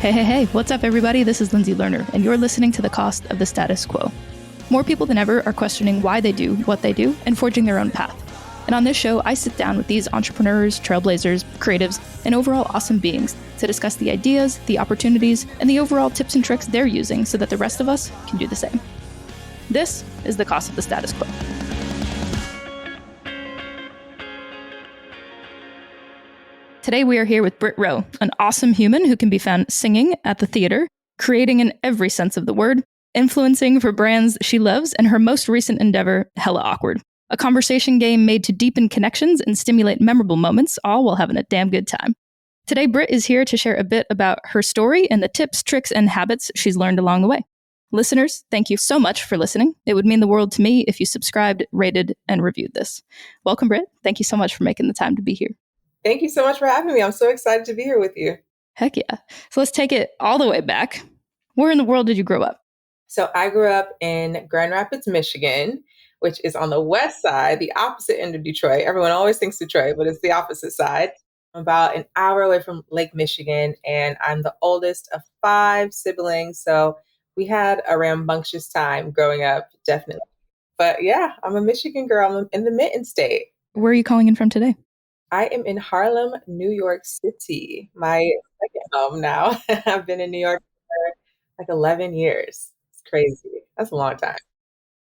Hey, what's up, everybody? This is Lindsay Lerner, and you're listening to The Cost of the Status Quo. More people than ever are questioning why they do what they do and forging their own path. And on this show, I sit down with these entrepreneurs, trailblazers, creatives, and overall awesome beings to discuss the ideas, the opportunities, and the overall tips and tricks they're using so that the rest of us can do the same. This is The Cost of the Status Quo. Today we are here with Britt Rowe, an awesome human who can be found singing at the theater, creating in every sense of the word, influencing for brands she loves, and her most recent endeavor, Hella Awkward, a conversation game made to deepen connections and stimulate memorable moments, all while having a damn good time. Today, Britt is here to share a bit about her story and the tips, tricks, and habits she's learned along the way. Listeners, thank you so much for listening. It would mean the world to me if you subscribed, rated, and reviewed this. Welcome, Britt. Thank you so much for making the time to be here. Thank you so much for having me. I'm so excited to be here with you. Heck yeah. So let's take it all the way back. Where in the world did you grow up? So I grew up in Grand Rapids, Michigan, which is on the west side, the opposite end of Detroit. Everyone always thinks Detroit, but it's the opposite side. I'm about an hour away from Lake Michigan, and I'm the oldest of 5 siblings. So we had a rambunctious time growing up, definitely. But yeah, I'm a Michigan girl. I'm in the Mitten State. Where are you calling in from today? I am in Harlem, New York City, my second home now. I've been in New York for like 11 years. It's crazy. That's a long time.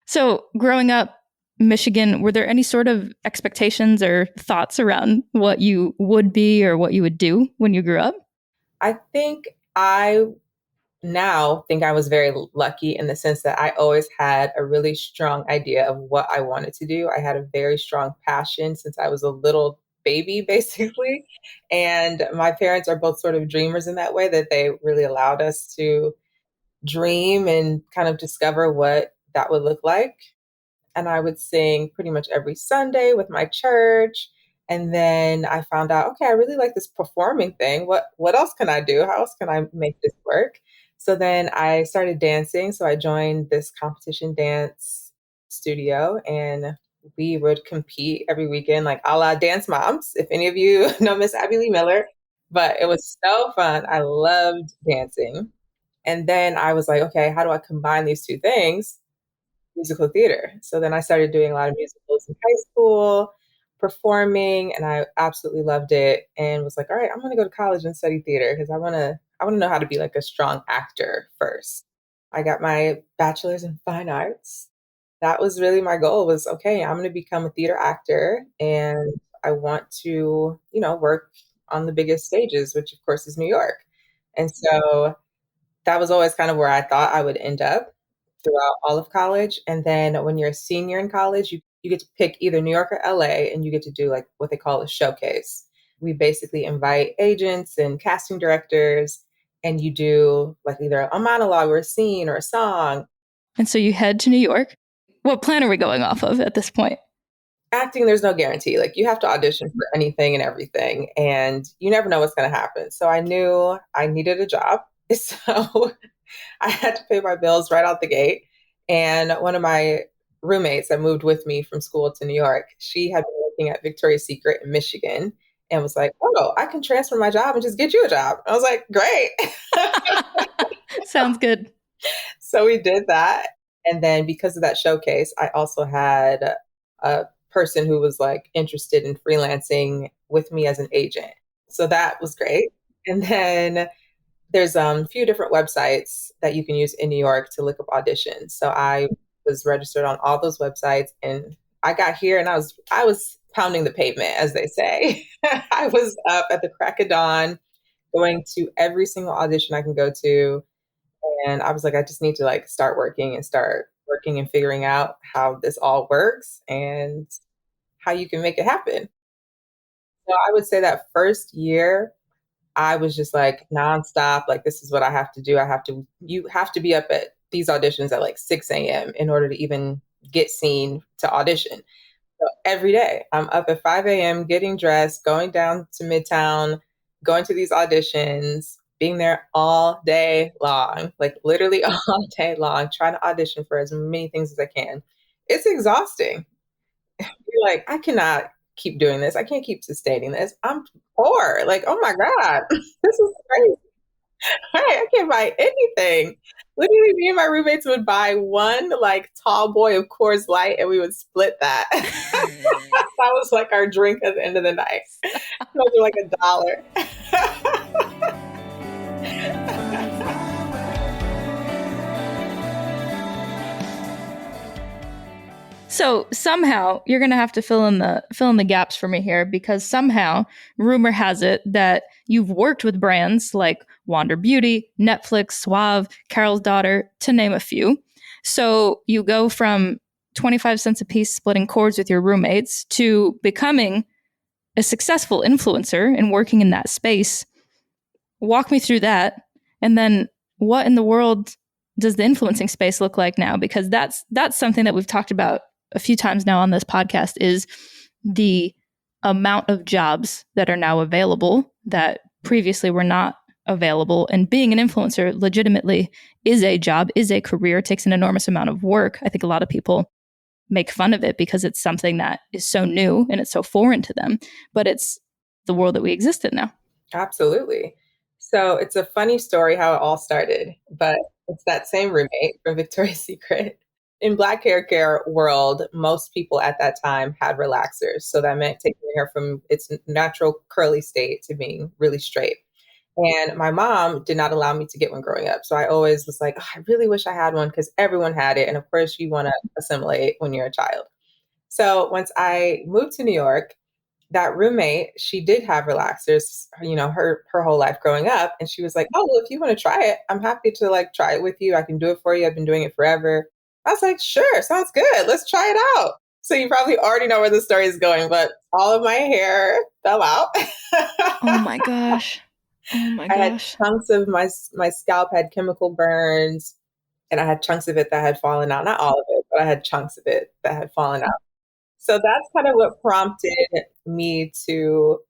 So growing up, Michigan, were there any sort of expectations or thoughts around what you would be or what you would do when you grew up? I now think I was very lucky in the sense that I always had a really strong idea of what I wanted to do. I had a very strong passion since I was a little baby, basically. And my parents are both sort of dreamers in that way, that they really allowed us to dream and kind of discover what that would look like. And I would sing pretty much every Sunday with my church. And then I found out, okay, I really like this performing thing. What else can I do? How else can I make this work? So then I started dancing. So I joined this competition dance studio, and we would compete every weekend, like a la Dance Moms, if any of you know Miss Abby Lee Miller. But it was so fun. I loved dancing. And then I was like, okay, how do I combine these two things? Musical theater. So then I started doing a lot of musicals in high school, performing, and I absolutely loved it, and was like, all right, I'm going to go to college and study theater because I want to know how to be like a strong actor first. I got my bachelor's in fine arts. That was really my goal, was, okay, I'm going to become a theater actor, and I want to, work on the biggest stages, which of course is New York. And so that was always kind of where I thought I would end up throughout all of college. And then when you're a senior in college, you get to pick either New York or LA, and you get to do like what they call a showcase. We basically invite agents and casting directors, and you do like either a monologue or a scene or a song. And so you head to New York. What plan are we going off of at this point? Acting, there's no guarantee. Like, you have to audition for anything and everything, and you never know what's going to happen. So I knew I needed a job. So I had to pay my bills right out the gate. And one of my roommates that moved with me from school to New York, she had been working at Victoria's Secret in Michigan, and was like, oh, I can transfer my job and just get you a job. I was like, great. Sounds good. So we did that. And then because of that showcase, I also had a person who was like interested in freelancing with me as an agent. So that was great. And then there's a few different websites that you can use in New York to look up auditions. So I was registered on all those websites, and I got here and I was pounding the pavement, as they say. I was up at the crack of dawn, going to every single audition I can go to. And I was like, I just need to like start working and figuring out how this all works and how you can make it happen. So I would say that first year, I was just like nonstop, like, this is what I have to do. You have to be up at these auditions at like 6 a.m. in order to even get seen to audition. So every day I'm up at 5 a.m. getting dressed, going down to Midtown, going to these auditions, being there all day long, like literally all day long, trying to audition for as many things as I can. It's exhausting. You're like, I cannot keep doing this. I can't keep sustaining this. I'm poor. Like, oh my God, this is crazy. I can't buy anything. Literally, me and my roommates would buy one like tall boy of Coors Light and we would split that. That was like our drink at the end of the night. Those were like $1. So somehow you're gonna have to fill in the gaps for me here, because somehow rumor has it that you've worked with brands like Wander Beauty, Netflix, Suave, Carol's Daughter, to name a few. So you go from 25 cents a piece splitting cords with your roommates to becoming a successful influencer and working in that space. Walk me through that, and then what in the world does the influencing space look like now? Because that's something that we've talked about a few times now on this podcast, is the amount of jobs that are now available that previously were not available. And being an influencer legitimately is a job, is a career, takes an enormous amount of work. I think a lot of people make fun of it because it's something that is so new and it's so foreign to them, but it's the world that we exist in now. Absolutely. So it's a funny story how it all started, but it's that same roommate from Victoria's Secret. In Black hair care world, most people at that time had relaxers. So that meant taking your hair from its natural curly state to being really straight. And my mom did not allow me to get one growing up. So I always was like, oh, I really wish I had one because everyone had it. And of course, you want to assimilate when you're a child. So once I moved to New York, that roommate, she did have relaxers, her whole life growing up. And she was like, oh, well, if you want to try it, I'm happy to like try it with you. I can do it for you. I've been doing it forever. I was like, sure, sounds good. Let's try it out. So you probably already know where the story is going, but all of my hair fell out. Oh my gosh. Oh my I had gosh. chunks of my scalp had chemical burns, and I had chunks of it that had fallen out. Not all of it, but I had chunks of it that had fallen out. So that's kind of what prompted me to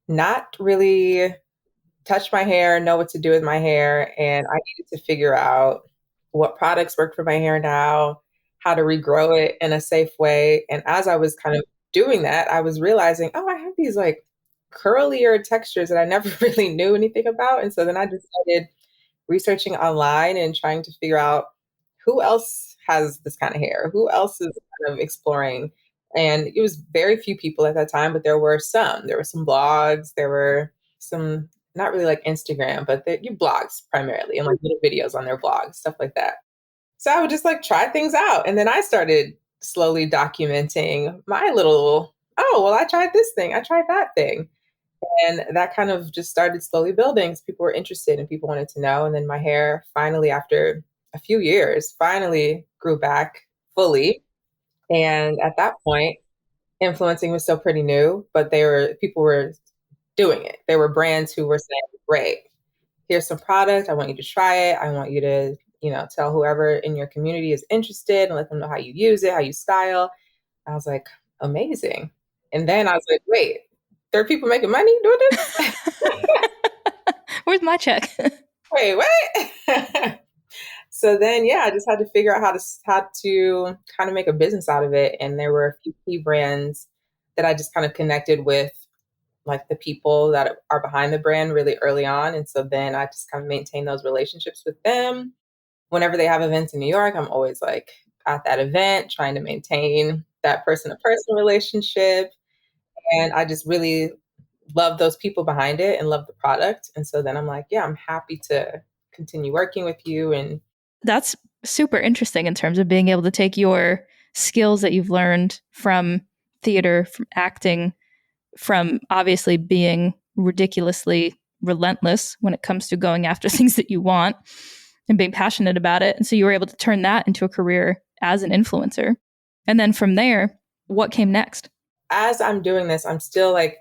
not really touch my hair, know what to do with my hair. And I needed to figure out what products work for my hair now, how to regrow it in a safe way. And as I was kind of doing that, I was realizing, oh, I have these like curlier textures that I never really knew anything about. And so then I just started researching online and trying to figure out who else has this kind of hair, who else is kind of exploring. And it was very few people at that time, but there were some. There were some blogs, there were some, not really like Instagram, but you blogs primarily and like little videos on their blogs, stuff like that. So I would just like try things out. And then I started slowly documenting my little, oh, well, I tried this thing, I tried that thing. And that kind of just started slowly building because people were interested and people wanted to know. And then my hair finally, after a few years, finally grew back fully. And at that point, influencing was still pretty new, but people were doing it. There were brands who were saying, great, here's some product. I want you to try it. I want you to, tell whoever in your community is interested and let them know how you use it, how you style. I was like, amazing. And then I was like, wait, there are people making money doing this? Where's my check? Wait, what? So then, yeah, I just had to figure out how to kind of make a business out of it. And there were a few key brands that I just kind of connected with, like the people that are behind the brand really early on. And so then I just kind of maintain those relationships with them. Whenever they have events in New York, I'm always like at that event, trying to maintain that person-to-person relationship. And I just really love those people behind it and love the product. And so then I'm like, yeah, I'm happy to continue working with you. And that's super interesting in terms of being able to take your skills that you've learned from theater, from acting, from obviously being ridiculously relentless when it comes to going after things that you want and being passionate about it. And so you were able to turn that into a career as an influencer. And then from there, what came next? As I'm doing this, I'm still like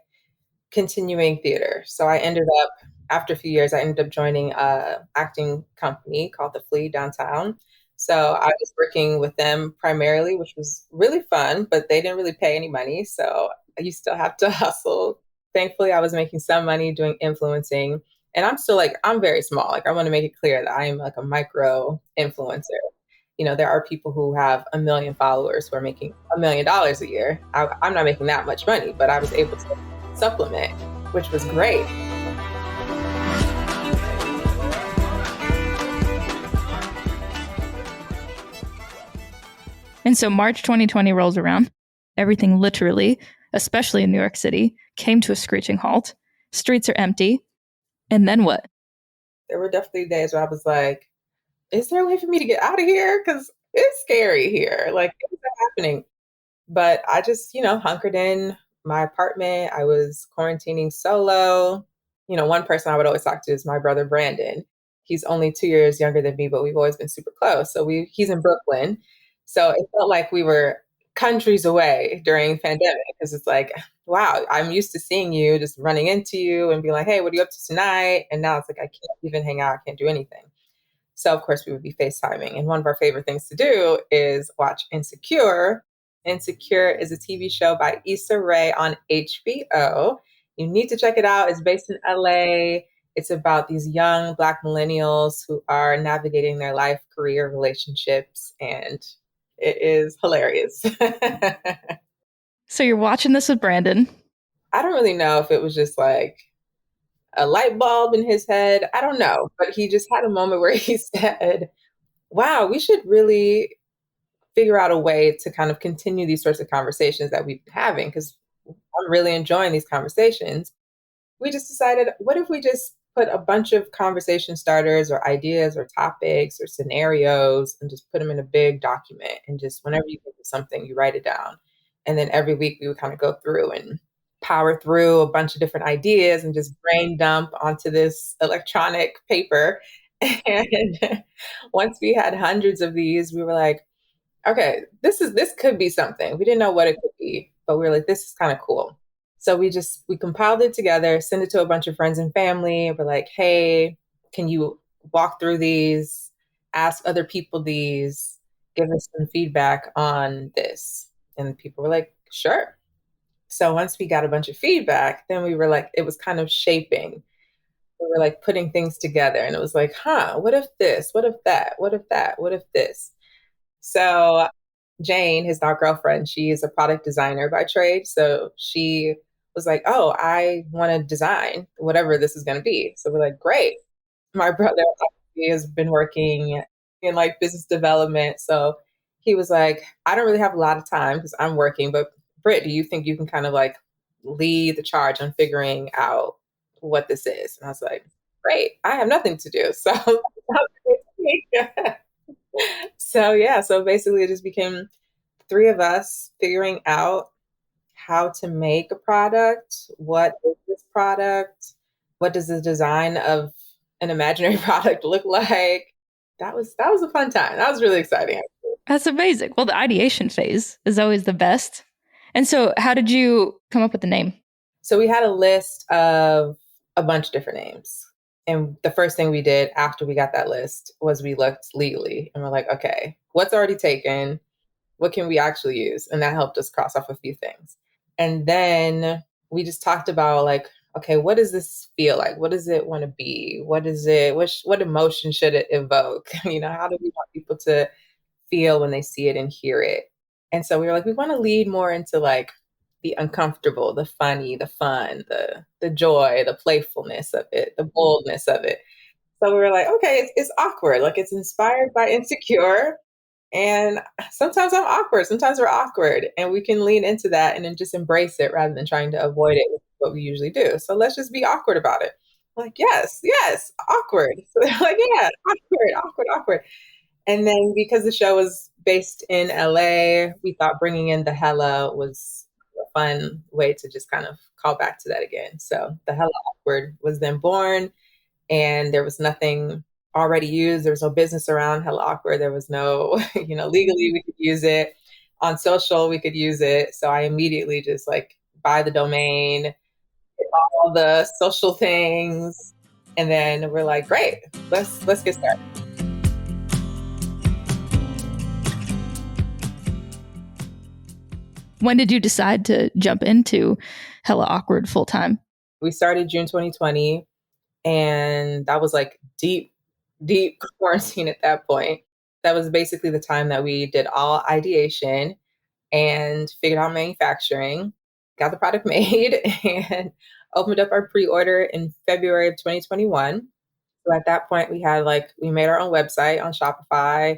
continuing theater. So I ended up, after a few years, I ended up joining a acting company called The Flea downtown. So I was working with them primarily, which was really fun, but they didn't really pay any money. So you still have to hustle. Thankfully, I was making some money doing influencing. And I'm still like, I'm very small. Like I want to make it clear that I am like a micro influencer. There are people who have 1 million followers who are making $1 million a year. I'm not making that much money, but I was able to supplement, which was great. And so March 2020 rolls around. Everything literally, especially in New York City, came to a screeching halt. Streets are empty. And then what? There were definitely days where I was like, is there a way for me to get out of here? Because it's scary here. Like, things are happening. But I just, hunkered in my apartment. I was quarantining solo. One person I would always talk to is my brother Brandon. He's only 2 years younger than me, but we've always been super close. So he's in Brooklyn. So it felt like we were countries away during pandemic because it's like, wow, I'm used to seeing you, just running into you and being like, hey, what are you up to tonight? And now it's like I can't even hang out, I can't do anything. So of course we would be FaceTiming. And one of our favorite things to do is watch Insecure. Insecure is a TV show by Issa Rae on HBO. You need to check it out. It's based in LA. It's about these young Black millennials who are navigating their life, career, relationships, and it is hilarious. So you're watching this with Brandon. I don't really know if it was just like a light bulb in his head. I don't know. But he just had a moment where he said, wow, we should really figure out a way to kind of continue these sorts of conversations that we've been having because I'm really enjoying these conversations. We just decided, what if we just put a bunch of conversation starters or ideas or topics or scenarios and just put them in a big document and just whenever you think of something, you write it down. And then every week we would kind of go through and power through a bunch of different ideas and just brain dump onto this electronic paper. And once we had hundreds of these, we were like, okay, this could be something. We didn't know what it could be, but we were like, this is kind of cool. So we compiled it together, sent it to a bunch of friends and family. We're like, hey, can you walk through these, ask other people these, give us some feedback on this? And people were like, sure. So once we got a bunch of feedback, then we were like, it was kind of shaping. We were like putting things together and it was like, what if this? What if that? What if that? What if this? So Jane, his now girlfriend, she is a product designer by trade. So she was like, oh, I want to design whatever this is going to be. So we're like, great. My brother he has been working in like business development. So he was like, I don't really have a lot of time because I'm working, but Britt, do you think you can kind of like lead the charge on figuring out what this is? And I was like, great. I have nothing to do. So so yeah, so basically it just became three of us figuring out how to make a product. What is this product? What does the design of an imaginary product look like? That was a fun time. That was really exciting. That's amazing. Well, the ideation phase is always the best. And so how did you come up with the name? So we had a list of a bunch of different names. And the first thing we did after we got that list was we looked legally and we're like, okay, what's already taken? What can we actually use? And that helped us cross off a few things. And then we just talked about like, okay, what does this feel like? What does it want to be? What is it? What emotion should it evoke? How do we want people to feel when they see it and hear it? And so we were like, we want to lead more into like the uncomfortable, the funny, the fun, the joy, the playfulness of it, the boldness of it. So we were like, okay, it's awkward. Like it's inspired by Insecure. And sometimes I'm awkward. Sometimes we're awkward. And we can lean into that and then just embrace it rather than trying to avoid it, which is what we usually do. So let's just be awkward about it. Like, yes, yes, awkward. So they're like, yeah, awkward, awkward, awkward. And then because the show was based in LA, we thought bringing in the hella was a fun way to just kind of call back to that again. So the hella awkward was then born, and there was nothing already used. There was no business around hella awkward. There was no, legally we could use it. On social, we could use it. So I immediately just like buy the domain, all the social things, and then we're like, great, let's get started. When did you decide to jump into Hella Awkward full time? We started June 2020, and that was like deep, deep quarantine at that point. That was basically the time that we did all ideation and figured out manufacturing, got the product made, and opened up our pre-order in February of 2021. So at that point, we made our own website on Shopify.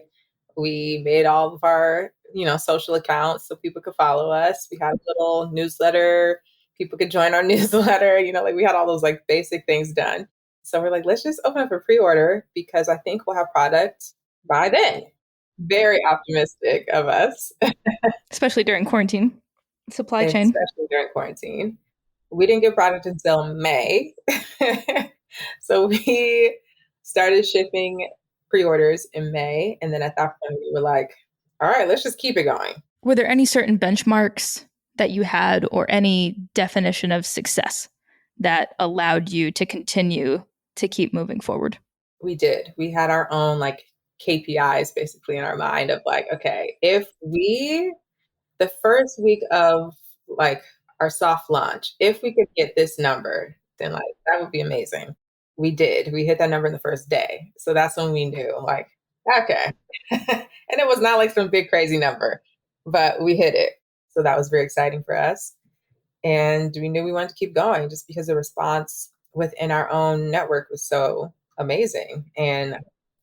We made all of our, social accounts so people could follow us. We had a little newsletter. People could join our newsletter. Like we had all those like basic things done. So we're like, let's just open up a pre-order because I think we'll have product by then. Very optimistic of us, Especially during quarantine, supply chain. especially during quarantine. We didn't get product until May. So we started shipping pre-orders in May. And then at that point, we were like, all right, let's just keep it going. Were there any certain benchmarks that you had or any definition of success that allowed you to continue to keep moving forward? We did. We had our own like KPIs basically in our mind of like, okay, if we, the first week of like our soft launch, if we could get this number, then like that would be amazing. We did. We hit that number in the first day. So that's when we knew like, okay. And it was not like some big crazy number, but we hit it. So that was very exciting for us. And we knew we wanted to keep going just because the response within our own network was so amazing. And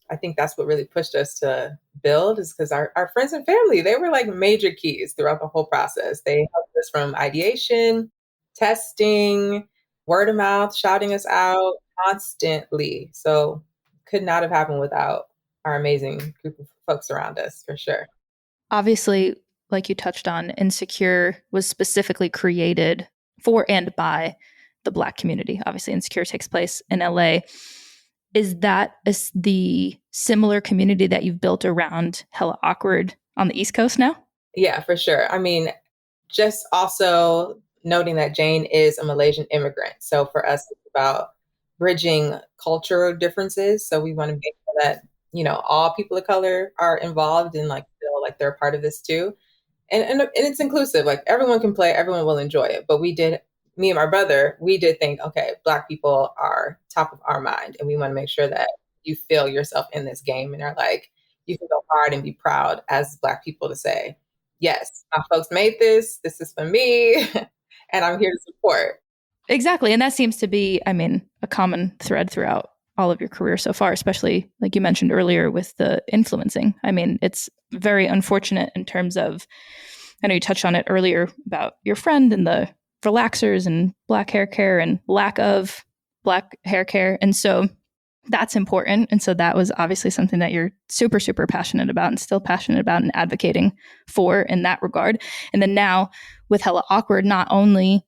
I think that's what really pushed us to build is because our friends and family, they were like major keys throughout the whole process. They helped us from ideation, testing, word of mouth, shouting us out constantly. So could not have happened without our amazing group of folks around us for sure. Obviously, like you touched on, Insecure was specifically created for and by the Black community. Obviously, Insecure takes place in LA. Is that the similar community that you've built around Hella Awkward on the East Coast now? Yeah, for sure. I mean, just also noting that Jane is a Malaysian immigrant. So for us, it's about bridging cultural differences. So we want to make sure that, all people of color are involved and like feel like they're a part of this too. And it's inclusive. Like everyone can play, everyone will enjoy it. But me and my brother, we did think, okay, Black people are top of our mind, and we want to make sure that you feel yourself in this game and are like, you can go hard and be proud as Black people to say, yes, my folks made this. This is for me, and I'm here to support. Exactly. And that seems to be, a common thread throughout all of your career so far, especially like you mentioned earlier with the influencing. It's very unfortunate in terms of, I know you touched on it earlier about your friend and the relaxers and Black hair care and lack of Black hair care. And so that's important. And so that was obviously something that you're super, super passionate about and still passionate about and advocating for in that regard. And then now with Hella Awkward, not only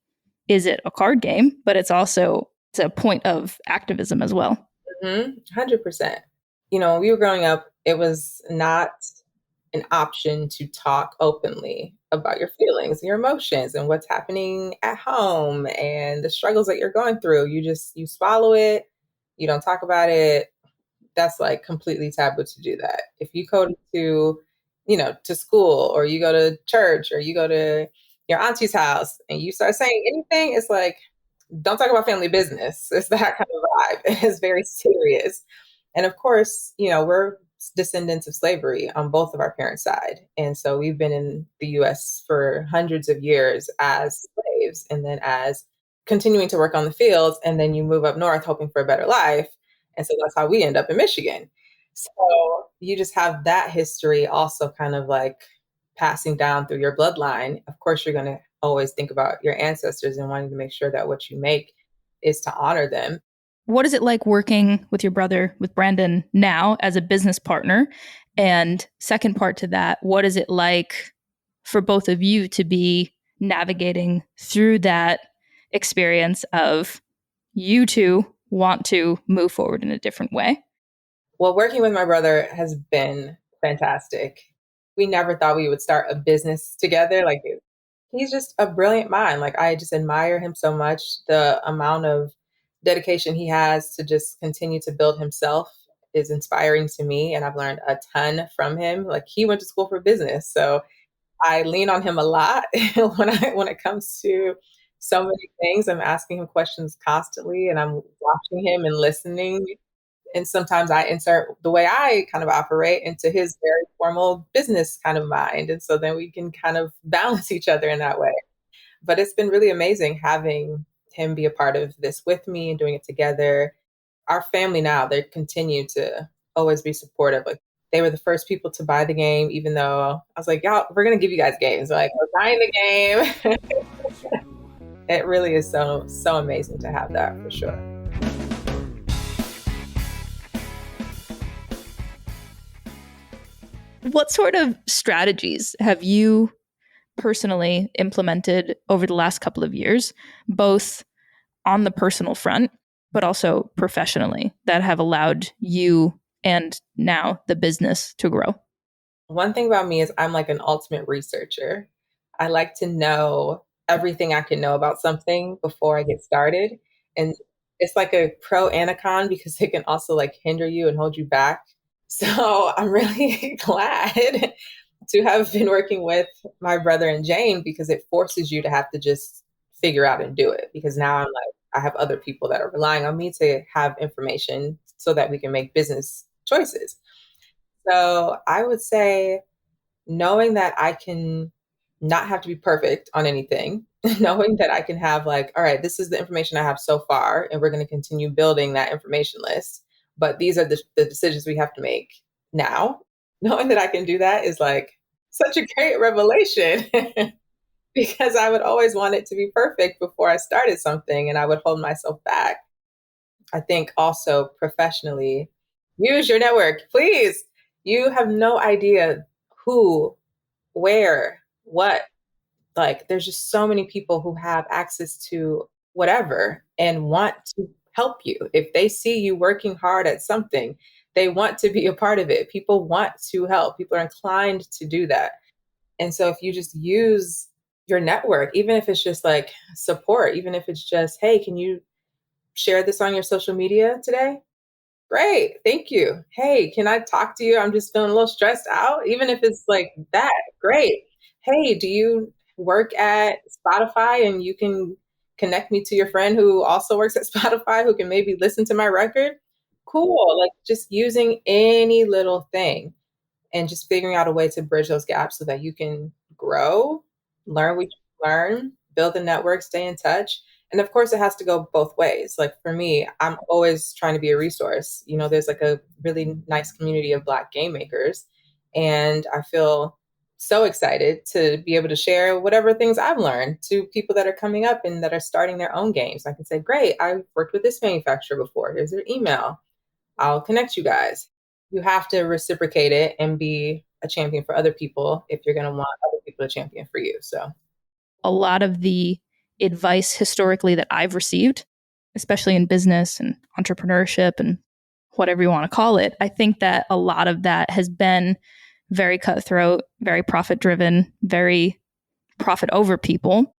is it a card game, but it's a point of activism as well. 100%. When we were growing up, it was not an option to talk openly about your feelings, your emotions, and what's happening at home and the struggles that you're going through. You swallow it, you don't talk about it. That's like completely taboo to do that. If you go to school or you go to church or you go to your auntie's house and you start saying anything, it's like, don't talk about family business. It's that kind of vibe. It's very serious. And of course, we're descendants of slavery on both of our parents' side. And so we've been in the US for hundreds of years as slaves and then as continuing to work on the fields. And then you move up north hoping for a better life. And so that's how we end up in Michigan. So you just have that history also kind of like passing down through your bloodline. Of course, you're going to always think about your ancestors and wanting to make sure that what you make is to honor them. What is it like working with your brother, with Brandon, now as a business partner? And second part to that, what is it like for both of you to be navigating through that experience of you two want to move forward in a different way? Well, working with my brother has been fantastic. We never thought we would start a business together. Like he's just a brilliant mind. Like I just admire him so much. The amount of dedication he has to just continue to build himself is inspiring to me. And I've learned a ton from him. Like he went to school for business. So I lean on him a lot when it comes to so many things. I'm asking him questions constantly and I'm watching him and listening. And sometimes I insert the way I kind of operate into his very formal business kind of mind. And so then we can kind of balance each other in that way. But it's been really amazing having him be a part of this with me and doing it together. Our family now, they continue to always be supportive. Like They were the first people to buy the game, even though I was like, y'all, we're going to give you guys games. They're like, we're buying the game. It really is so amazing to have that for sure. What sort of strategies have you personally implemented over the last couple of years, both on the personal front, but also professionally, that have allowed you and now the business to grow? One thing about me is I'm like an ultimate researcher. I like to know everything I can know about something before I get started. And it's like a pro and a con because it can also like hinder you and hold you back. So I'm really glad to have been working with my brother and Jane because it forces you to have to just figure out and do it. Because now I'm like, I have other people that are relying on me to have information so that we can make business choices. So I would say knowing that I can not have to be perfect on anything, knowing that I can have like, all right, this is the information I have so far, and we're going to continue building that information list. But these are the decisions we have to make now. Knowing that I can do that is like such a great revelation because I would always want it to be perfect before I started something and I would hold myself back. I think also professionally, use your network, please. You have no idea who, where, what. Like, there's just so many people who have access to whatever and want to help you. If they see you working hard at something, they want to be a part of it. People want to help, people are inclined to do that. And so, if you just use your network, even if it's just like support, even if it's just, hey, can you share this on your social media today? Great. Thank you. Hey, can I talk to you? I'm just feeling a little stressed out. Even if it's like that, great. Hey, do you work at Spotify and you can connect me to your friend who also works at Spotify who can maybe listen to my record? Cool. Like just using any little thing and just figuring out a way to bridge those gaps so that you can grow, learn what you learn, build a network, stay in touch. And of course, it has to go both ways. Like for me, I'm always trying to be a resource. You know, there's like a really nice community of Black game makers. And I feel so excited to be able to share whatever things I've learned to people that are coming up and that are starting their own games. I can say, great, I worked with this manufacturer before. Here's their email. I'll connect you guys. You have to reciprocate it and be a champion for other people if you're going to want other people to champion for you. So, A lot of the advice historically that I've received, especially in business and entrepreneurship and whatever you want to call it, I think that a lot of that has been very cutthroat, very profit driven, very profit over people.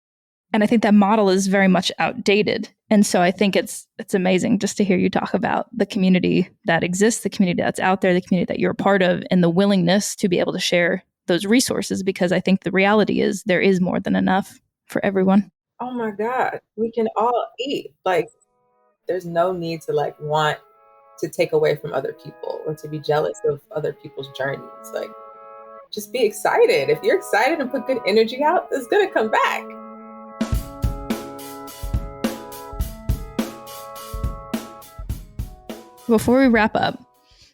And I think that model is very much outdated. And so I think it's amazing just to hear you talk about the community that exists, the community that's out there, the community that you're a part of, and the willingness to be able to share those resources, because I think the reality is there is more than enough for everyone. oh my God, we can all eat. Like, there's no need to like want to take away from other people or to be jealous of other people's journeys. Like, just be excited. If you're excited and put good energy out, it's going to come back. Before we wrap up,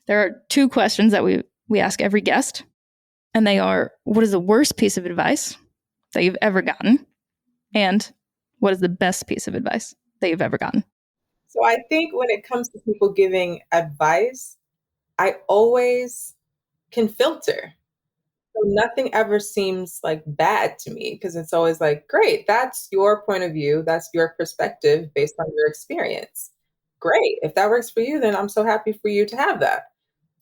there are two questions that we ask every guest, and they are, what is the worst piece of advice that you've ever gotten? And what is the best piece of advice that you've ever gotten? So I think when it comes to people giving advice, I always can filter. So nothing ever seems like bad to me because it's always like, great, that's your point of view. That's your perspective based on your experience. Great. If that works for you, then I'm so happy for you to have that.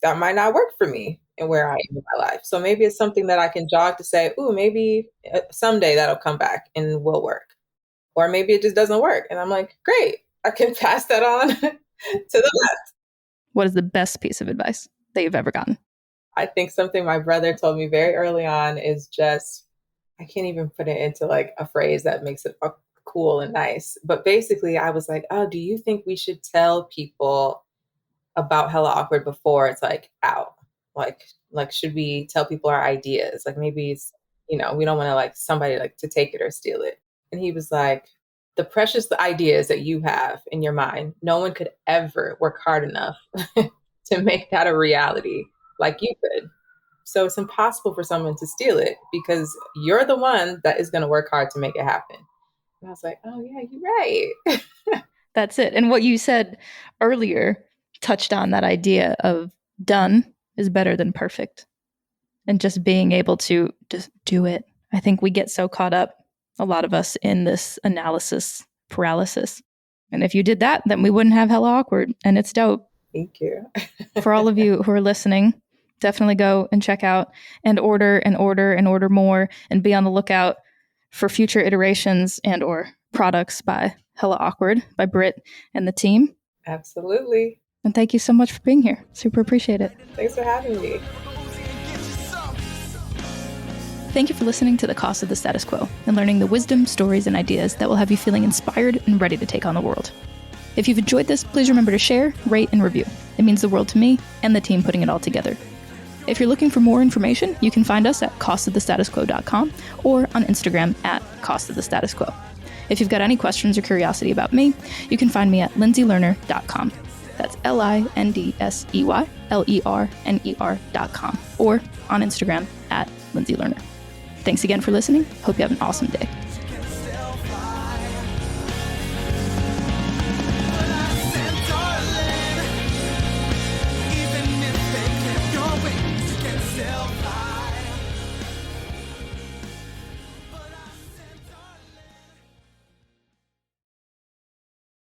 That might not work for me and where I am in my life. So maybe it's something that I can jog to say, ooh, maybe someday that'll come back and will work. Or maybe it just doesn't work. And I'm like, great, I can pass that on to the left. What is the best piece of advice that you've ever gotten? I think something my brother told me very early on is just, I can't even put it into like a phrase that makes it cool and nice. But basically, I was like, oh, do you think we should tell people about Hella Awkward before it's like out? Like, should we tell people our ideas? Like maybe it's, we don't want to like somebody like to take it or steal it. And he was like, the precious ideas that you have in your mind, no one could ever work hard enough to make that a reality. like you could. So it's impossible for someone to steal it because you're the one that is going to work hard to make it happen. And I was like, oh, yeah, you're right. That's it. And what you said earlier touched on that idea of done is better than perfect. And just being able to just do it. I think we get so caught up, a lot of us, in this analysis paralysis. And if you did that, then we wouldn't have Hella Awkward. And it's dope. Thank you. For all of you who are listening, definitely go and check out and order and order and order more, and be on the lookout for future iterations and or products by Hella Awkward, by Britt and the team. Absolutely. And thank you so much for being here. Super appreciate it. Thanks for having me. Thank you for listening to The Cost of the Status Quo and learning the wisdom, stories, and ideas that will have you feeling inspired and ready to take on the world. If you've enjoyed this, please remember to share, rate, and review. It means the world to me and the team putting it all together. If you're looking for more information, you can find us at costofthestatusquo.com or on Instagram at costofthestatusquo. If you've got any questions or curiosity about me, you can find me at lindseylerner.com. That's LindseyLerner.com, or on Instagram at LindseyLerner. Thanks again for listening. Hope you have an awesome day.